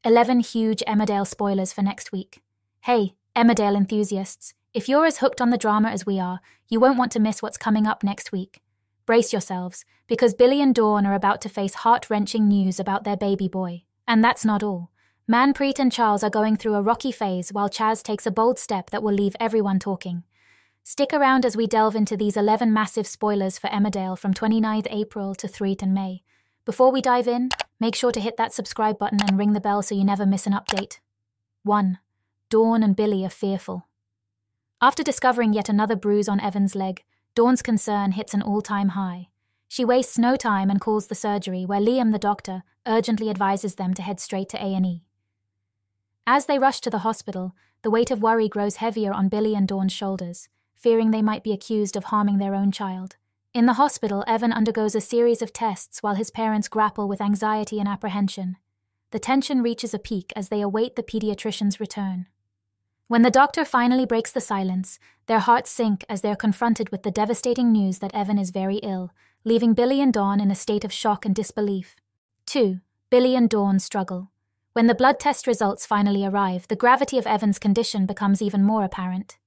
11 huge Emmerdale spoilers for next week. Hey, Emmerdale enthusiasts, if you're as hooked on the drama as we are, you won't want to miss what's coming up next week. Brace yourselves, because Billy and Dawn are about to face heart-wrenching news about their baby boy. And that's not all. Manprit and Charles are going through a rocky phase while Chaz takes a bold step that will leave everyone talking. Stick around as we delve into these 11 massive spoilers for Emmerdale from 29th April to 3rd May. Before we dive in, make sure to hit that subscribe button and ring the bell so you never miss an update. 1. Dawn and Billy are fearful. After discovering yet another bruise on Evan's leg, Dawn's concern hits an all-time high. She wastes no time and calls the surgery, where Liam, the doctor, urgently advises them to head straight to A&E. As they rush to the hospital, the weight of worry grows heavier on Billy and Dawn's shoulders, fearing they might be accused of harming their own child. In the hospital, Evan undergoes a series of tests while his parents grapple with anxiety and apprehension. The tension reaches a peak as they await the pediatrician's return. When the doctor finally breaks the silence, their hearts sink as they're confronted with the devastating news that Evan is very ill, leaving Billy and Dawn in a state of shock and disbelief. 2. Billy and Dawn struggle. When the blood test results finally arrive, the gravity of Evan's condition becomes even more apparent.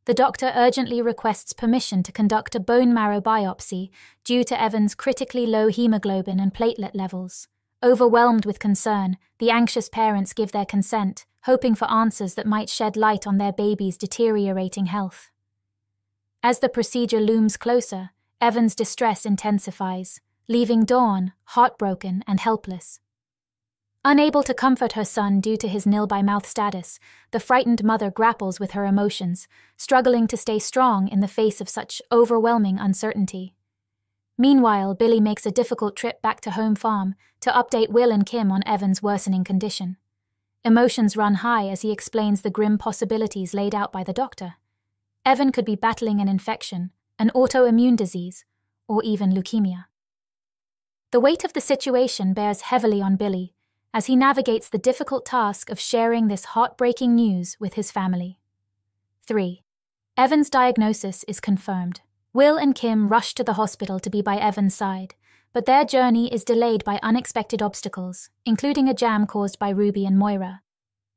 The doctor urgently requests permission to conduct a bone marrow biopsy due to Evan's critically low hemoglobin and platelet levels. Overwhelmed with concern, the anxious parents give their consent, hoping for answers that might shed light on their baby's deteriorating health. As the procedure looms closer, Evan's distress intensifies, leaving Dawn heartbroken and helpless. Unable to comfort her son due to his nil-by-mouth status, the frightened mother grapples with her emotions, struggling to stay strong in the face of such overwhelming uncertainty. Meanwhile, Billy makes a difficult trip back to home farm to update Will and Kim on Evan's worsening condition. Emotions run high as he explains the grim possibilities laid out by the doctor. Evan could be battling an infection, an autoimmune disease, or even leukemia. The weight of the situation bears heavily on Billy, as he navigates the difficult task of sharing this heartbreaking news with his family. 3. Evan's diagnosis is confirmed. Will and Kim rush to the hospital to be by Evan's side, but their journey is delayed by unexpected obstacles, including a jam caused by Ruby and Moira.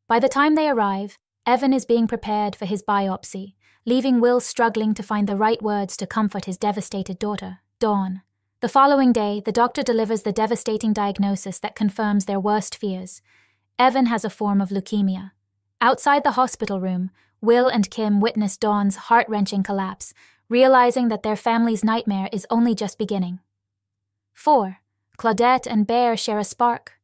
By the time they arrive, Evan is being prepared for his biopsy, leaving Will struggling to find the right words to comfort his devastated daughter, Dawn. The following day, the doctor delivers the devastating diagnosis that confirms their worst fears. Evan has a form of leukemia. Outside the hospital room, Will and Kim witness Dawn's heart-wrenching collapse, realizing that their family's nightmare is only just beginning. 4. Claudette and Bear share a spark.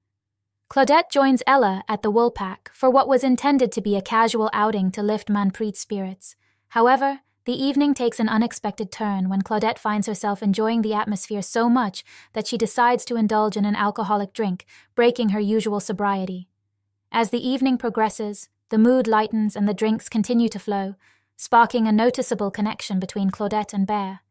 Claudette joins Ella at the Woolpack for what was intended to be a casual outing to lift Manprit's spirits. However, the evening takes an unexpected turn when Claudette finds herself enjoying the atmosphere so much that she decides to indulge in an alcoholic drink, breaking her usual sobriety. As the evening progresses, the mood lightens and the drinks continue to flow, sparking a noticeable connection between Claudette and Bear.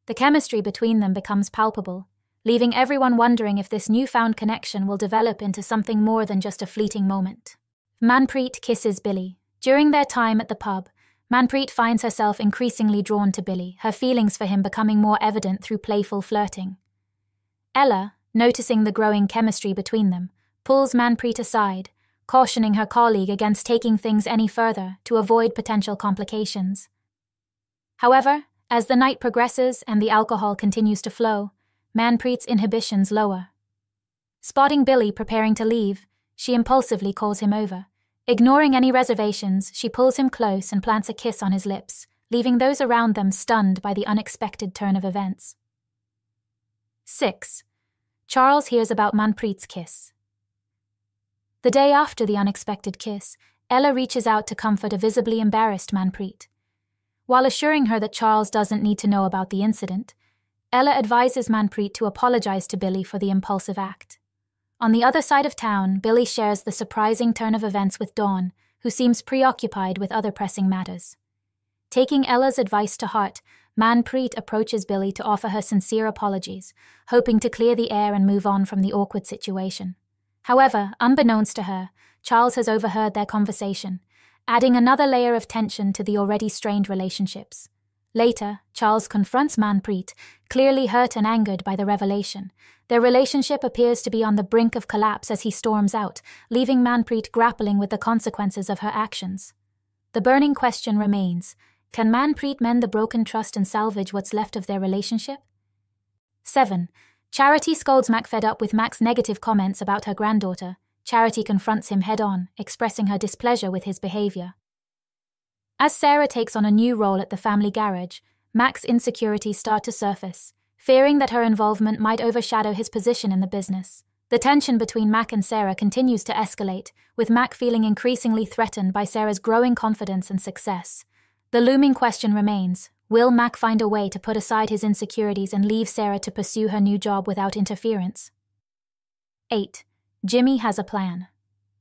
The chemistry between them becomes palpable, leaving everyone wondering if this newfound connection will develop into something more than just a fleeting moment. Manprit kisses Billy. During their time at the pub, Manprit finds herself increasingly drawn to Billy, her feelings for him becoming more evident through playful flirting. Ella, noticing the growing chemistry between them, pulls Manprit aside, cautioning her colleague against taking things any further to avoid potential complications. However, as the night progresses and the alcohol continues to flow, Manprit's inhibitions lower. Spotting Billy preparing to leave, she impulsively calls him over. Ignoring any reservations, she pulls him close and plants a kiss on his lips, leaving those around them stunned by the unexpected turn of events. 6. Charles hears about Manprit's kiss. The day after the unexpected kiss, Ella reaches out to comfort a visibly embarrassed Manprit. While assuring her that Charles doesn't need to know about the incident, Ella advises Manprit to apologize to Billy for the impulsive act. On the other side of town, Billy shares the surprising turn of events with Dawn, who seems preoccupied with other pressing matters. Taking Ella's advice to heart, Manprit approaches Billy to offer her sincere apologies, hoping to clear the air and move on from the awkward situation. However, unbeknownst to her, Charles has overheard their conversation, adding another layer of tension to the already strained relationships. Later, Charles confronts Manprit, clearly hurt and angered by the revelation. Their relationship appears to be on the brink of collapse as he storms out, leaving Manprit grappling with the consequences of her actions. The burning question remains: can Manprit mend the broken trust and salvage what's left of their relationship? 7. Charity scolds Mac, fed up with Mac's negative comments about her granddaughter. Charity confronts him head-on, expressing her displeasure with his behavior. As Sarah takes on a new role at the family garage, Mac's insecurities start to surface, fearing that her involvement might overshadow his position in the business. The tension between Mac and Sarah continues to escalate, with Mac feeling increasingly threatened by Sarah's growing confidence and success. The looming question remains: will Mac find a way to put aside his insecurities and leave Sarah to pursue her new job without interference? 8. Jimmy has a plan.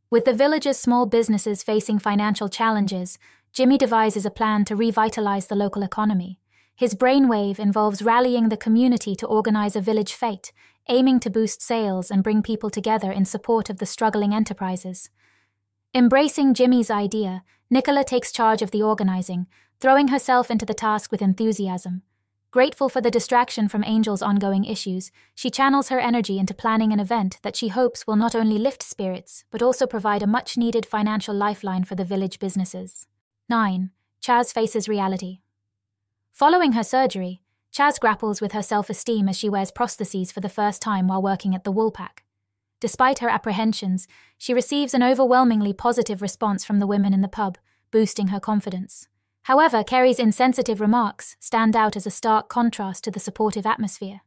With the village's small businesses facing financial challenges, Jimmy devises a plan to revitalize the local economy. His brainwave involves rallying the community to organize a village fete, aiming to boost sales and bring people together in support of the struggling enterprises. Embracing Jimmy's idea, Nicola takes charge of the organizing, throwing herself into the task with enthusiasm. Grateful for the distraction from Angel's ongoing issues, she channels her energy into planning an event that she hopes will not only lift spirits, but also provide a much-needed financial lifeline for the village businesses. 9. Chaz faces reality. Following her surgery, Chaz grapples with her self-esteem as she wears prostheses for the first time while working at the Woolpack. Despite her apprehensions, she receives an overwhelmingly positive response from the women in the pub, boosting her confidence. However, Kerry's insensitive remarks stand out as a stark contrast to the supportive atmosphere.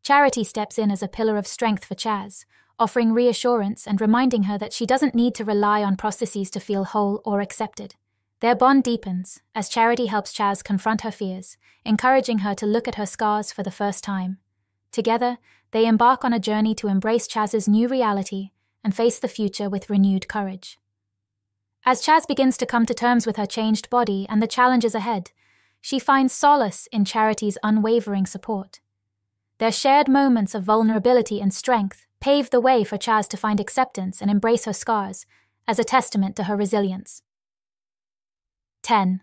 Charity steps in as a pillar of strength for Chaz, offering reassurance and reminding her that she doesn't need to rely on prostheses to feel whole or accepted. Their bond deepens as Charity helps Chaz confront her fears, encouraging her to look at her scars for the first time. Together, they embark on a journey to embrace Chaz's new reality and face the future with renewed courage. As Chaz begins to come to terms with her changed body and the challenges ahead, she finds solace in Charity's unwavering support. Their shared moments of vulnerability and strength pave the way for Chaz to find acceptance and embrace her scars as a testament to her resilience. 10.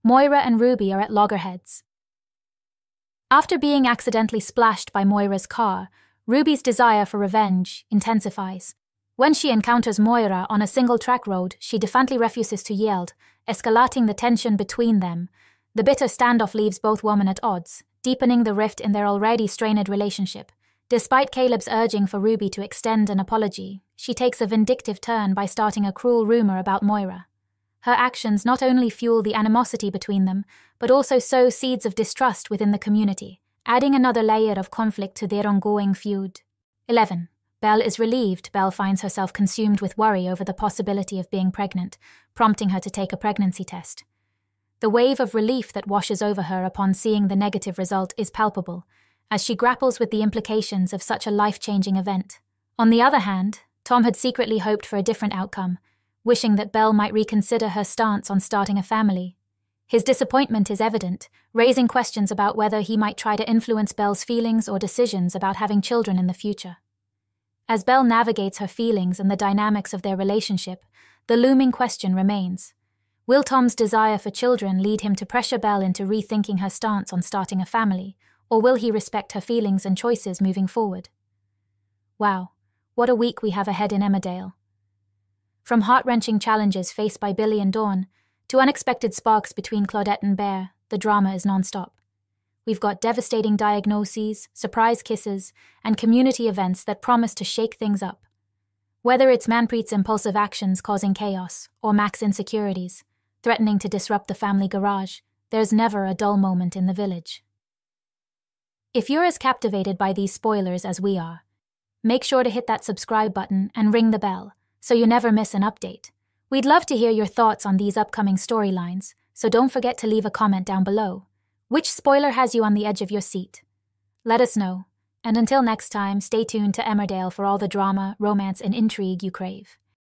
Moira and Ruby are at loggerheads. After being accidentally splashed by Moira's car, Ruby's desire for revenge intensifies. When she encounters Moira on a single-track road, she defiantly refuses to yield, escalating the tension between them. The bitter standoff leaves both women at odds, deepening the rift in their already strained relationship. Despite Caleb's urging for Ruby to extend an apology, she takes a vindictive turn by starting a cruel rumor about Moira. Her actions not only fuel the animosity between them, but also sow seeds of distrust within the community, adding another layer of conflict to their ongoing feud. 11. Belle is relieved. Belle finds herself consumed with worry over the possibility of being pregnant, prompting her to take a pregnancy test. The wave of relief that washes over her upon seeing the negative result is palpable, as she grapples with the implications of such a life-changing event. On the other hand, Tom had secretly hoped for a different outcome, wishing that Belle might reconsider her stance on starting a family. His disappointment is evident, raising questions about whether he might try to influence Belle's feelings or decisions about having children in the future. As Belle navigates her feelings and the dynamics of their relationship, the looming question remains: will Tom's desire for children lead him to pressure Belle into rethinking her stance on starting a family, or will he respect her feelings and choices moving forward? Wow, what a week we have ahead in Emmerdale. From heart-wrenching challenges faced by Billy and Dawn, to unexpected sparks between Claudette and Bear, the drama is non-stop. We've got devastating diagnoses, surprise kisses, and community events that promise to shake things up. Whether it's Manprit's impulsive actions causing chaos, or Mac's insecurities, threatening to disrupt the family garage, there's never a dull moment in the village. If you're as captivated by these spoilers as we are, make sure to hit that subscribe button and ring the bell, so you never miss an update. We'd love to hear your thoughts on these upcoming storylines, so don't forget to leave a comment down below. Which spoiler has you on the edge of your seat? Let us know, and until next time, stay tuned to Emmerdale for all the drama, romance, and intrigue you crave.